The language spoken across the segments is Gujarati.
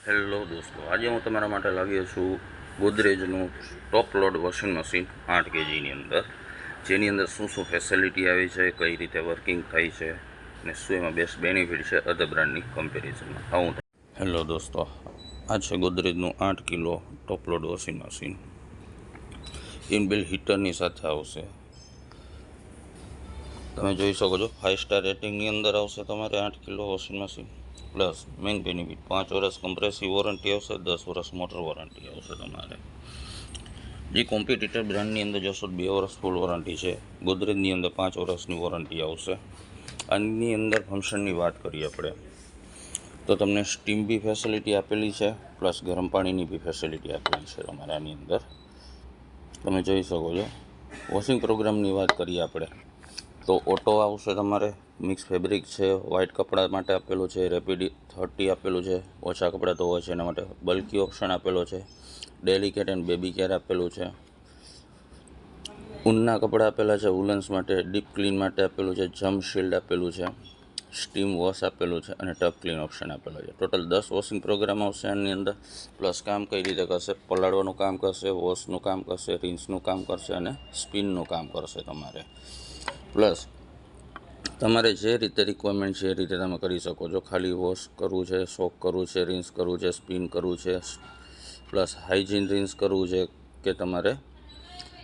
હેલો દોસ્તો, આજે હું તમારા માટે લાવ્યો છું ગોદરેજનું ટોપ લોડ વોશિંગ મશીન 8 kgની અંદર, જેની અંદર શું શું ફેસિલિટી આવી છે, કઈ રીતે વર્કિંગ થાય છે અને શું એમાં બેસ્ટ બેનિફિટ છે અધર બ્રાન્ડની કમ્પેરિઝનમાં. આવું. હેલો દોસ્તો, આ છે ગોદરેજનું 8 કિલો ટોપ લોડ વોશિંગ મશીન. ઇનબિલ્ટ હીટરની સાથે આવશે. તમે જોઈ શકો છો 5 સ્ટાર રેટિંગની અંદર આવશે તમારે 8 kilo washing machine. Plus main benefit 5 વર્ષ કમ્પ્રેસિવ વોરંટી આવશે, 10 વર્ષ મોટર વોરંટી આવશે તમારે. જે કોમ્પિટિટર બ્રાન્ડની અંદર જોશો 2 વર્ષ ફૂલ વોરંટી છે, ગોદરેજની અંદર 5 વર્ષની વોરંટી આવશે. આની અંદર ફંક્શનની વાત કરીએ આપણે તો તમને સ્ટીમ બી ફેસિલિટી આપેલી છે, પ્લસ ગરમ પાણીની બી ફેસિલિટી આપેલી છે તમારે આની અંદર. તમે જોઈ શકો છો. વોશિંગ પ્રોગ્રામની વાત કરીએ આપણે તો ઓટો આવશે તમારે, મિક્સ ફેબ્રિક છે, વ્હાઇટ કપડા માટે આપેલું છે, રેપિડ 30 આપેલું છે, ઓછા કપડાં ધોવા છે એના માટે બલ્કી ઓપ્શન આપેલો છે, ડેલિકેટ એન્ડ બેબી કેર આપેલું છે, ઊનના કપડાં આપેલા છે, વુલન્સ માટે ડીપ ક્લીન માટે આપેલું છે, જમ્પ શિલ્ડ આપેલું છે, સ્ટીમ વોશ આપેલું છે અને ટબ ક્લીન ઓપ્શન આપેલો છે. ટોટલ 10 વોશિંગ પ્રોગ્રામ આવશે આની અંદર. પ્લસ કામ કઈ રીતે કરશે, પલાળવાનું કામ કરશે, વોશનું કામ કરશે, રિન્સનું કામ કરશે અને સ્પિનનું કામ કરશે તમારે. પ્લસ તમારે જે રીતે રિક્વાયરમેન્ટ છે એ રીતે તમે કરી શકો છો. ખાલી વોશ કરવું છે, સોક કરવું છે, રિન્સ કરવું છે, સ્પિન કરવું છે, પ્લસ હાઇજીન રિન્સ કરવું છે કે તમારે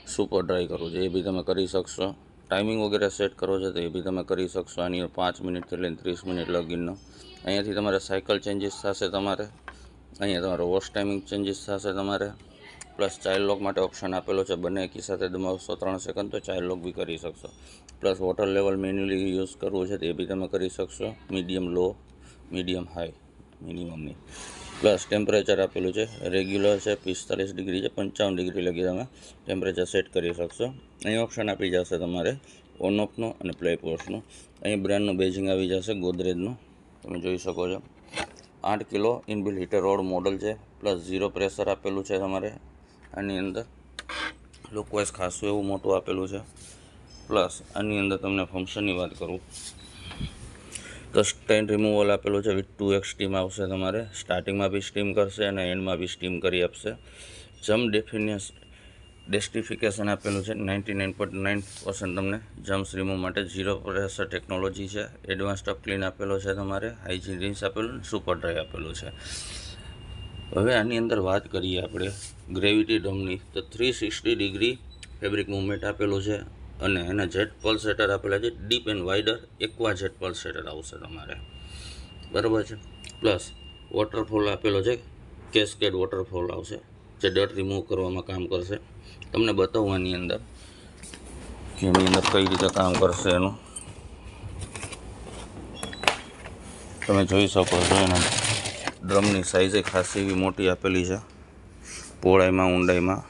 સુપર ડ્રાય કરવું છે એ બી તમે કરી શકશો. ટાઈમિંગ વગેરે સેટ કરવો છે તો એ બી તમે કરી શકશો. આની 5 મિનિટથી લઈને 30 મિનિટ લગીનનો અહીંયાથી તમારે સાયકલ ચેન્જીસ થશે તમારે. અહીંયા તમારો વોશ ટાઈમિંગ ચેન્જીસ થશે તમારે. પ્લસ ચાઇલ્ડ લોક માટે ઓપ્શન આપેલો છે, બંને એકી સાથે દબાવશો 3 સેકન્ડ તો ચાઇલ્ડ લોક બી કરી શકશો. Plus water level manually use કરવું છે તો એ બી તમે કરી શકશો, મીડિયમ લો, મીડિયમ હાઈ, મિનિમમની. પ્લસ ટેમ્પરેચર આપેલું છે, રેગ્યુલર છે, 45 ડિગ્રી છે, 55 ડિગ્રી લગી તમે ટેમ્પરેચર સેટ કરી શકશો. અહીં ઓપ્શન આપી જશે તમારે ઓન ઓફનો અને પ્લે પોસ્ટનો. અહીં બ્રાન્ડનું બેજિંગ આવી જશે ગોદરેજનું, તમે જોઈ શકો છો. 8 kilo inbuilt heater road model છે, પ્લસ 0 પ્રેશર આપેલું છે તમારે આની અંદર. લુકવાઇઝ ખાસું એવું મોટું આપેલું છે. પ્લસ આની અંદર તમને ફંક્શનની વાત કરું તો સ્ટેન્ડ રિમૂવલ આપેલું છે, વિથ 2x સ્ટીમ આવશે તમારે. સ્ટાર્ટિંગમાં બી સ્ટીમ કરશે અને એન્ડમાં બી સ્ટીમ કરી આપશે. જમ્પ ડેસ્ટિફિકેશન આપેલું છે, 99.9% તમને જમ્પ્સ રિમૂવ માટે 0 પ્રેશર ટેકનોલોજી છે. એડવાન્સ ટબ ક્લીન આપેલો છે તમારે, હાઇજીન રિન્સ આપેલું, સુપર ડ્રાય આપેલું છે. હવે આની અંદર વાત કરીએ આપણે ગ્રેવિટી ડ્રમની તો 360 ડિગ્રી ફેબ્રિક મૂવમેન્ટ આપેલું છે અને એના જેટ પલ્સેટર આપેલા છે. Deep and wider aqua jet pulsator આવશે તમારે, બરાબર છે. પ્લસ વોટરફોલ આપેલો છે, કેસ્કેડ વોટરફોલ આવશે જે ડર્ટ રિમૂવ કરવામાં કામ કરશે. તમને બતાવવાની અંદર કે એની અંદર કઈ રીતે કામ કરશે એનું તમે જોઈ શકો છો. એના ડ્રમની સાઇઝે ખાસી એવી મોટી આપેલી છે, પહોળાઈમાં, ઊંડાઈમાં.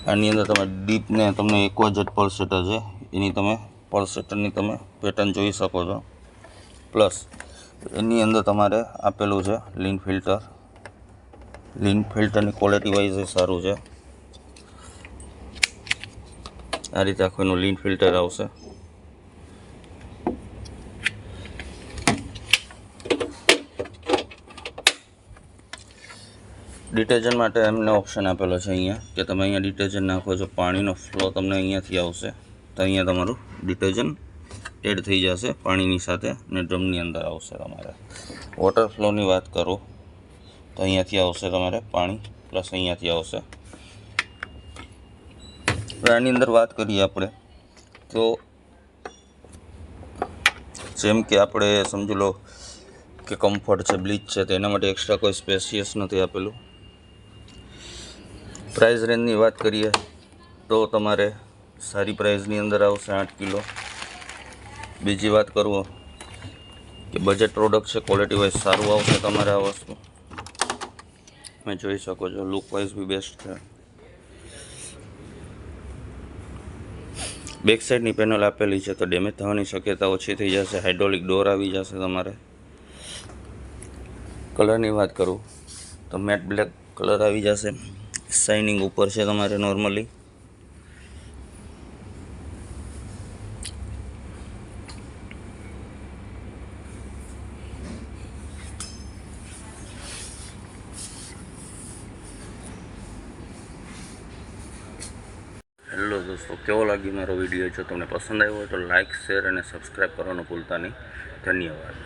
આની અંદર તમે ડીપને તમને એક્વા જેટ પલ્સેટર છે એની તમે પલ્સેટરની તમે પેટર્ન જોઈ શકો છો. પ્લસ એની અંદર તમારે આપેલું છે લીન ફિલ્ટર. લીન ફિલ્ટરની ક્વોલિટી વાઇઝ સારું છે. આ રીતે આખું એનું લીન ફિલ્ટર આવશે. ડિટર્જન્ટ માટે એમને ઓપ્શન આપેલો છે અહીંયા કે તમે અહીંયા ડિટર્જન્ટ નાખો છો, પાણીનો ફ્લો તમને અહીંયાથી આવશે તો અહીંયા તમારું ડિટર્જન્ટ એડ થઈ જશે પાણીની સાથે અને ડ્રમની અંદર આવશે તમારે. વોટર ફ્લોની વાત કરું તો અહીંયાથી આવશે તમારે પાણી, પ્લસ અહીંયાથી આવશે. આની અંદર વાત કરીએ આપણે તો જેમ કે આપણે સમજી લો કે કમ્ફર્ટ છે, બ્લીચ છે, તો એના માટે એક્સ્ટ્રા કોઈ સ્પેશિયસ નથી આપેલું. પ્રાઇસ રેન્જની વાત કરીએ તો તમારે સારી પ્રાઇઝની અંદર આવશે 8 કિલો. બીજી વાત કરું કે બજેટ પ્રોડક્ટ છે, ક્વોલિટી વાઇઝ સારું આવશે તમારે આ વસ્તુ. તમે જોઈ શકો છો, લુક વાઇઝ બી બેસ્ટ છે. બેક સાઈડની પેનલ આપેલી છે તો ડેમેજ થવાની શક્યતા ઓછી થઈ જશે. હાઇડ્રોલિક ડોર આવી જશે તમારે. કલરની વાત કરું તો મેટ બ્લેક કલર આવી જશે. શાઇનિંગ ઉપર છે તમારે નોર્મલી. લો દોસ્તો, કેવો લાગ્યો મારો વિડીયો? જો તમને પસંદ આવ્યો હોય તો લાઇક, શેર અને સબસ્ક્રાઈબ કરવાનું ભૂલતા નહીં. ધન્યવાદ.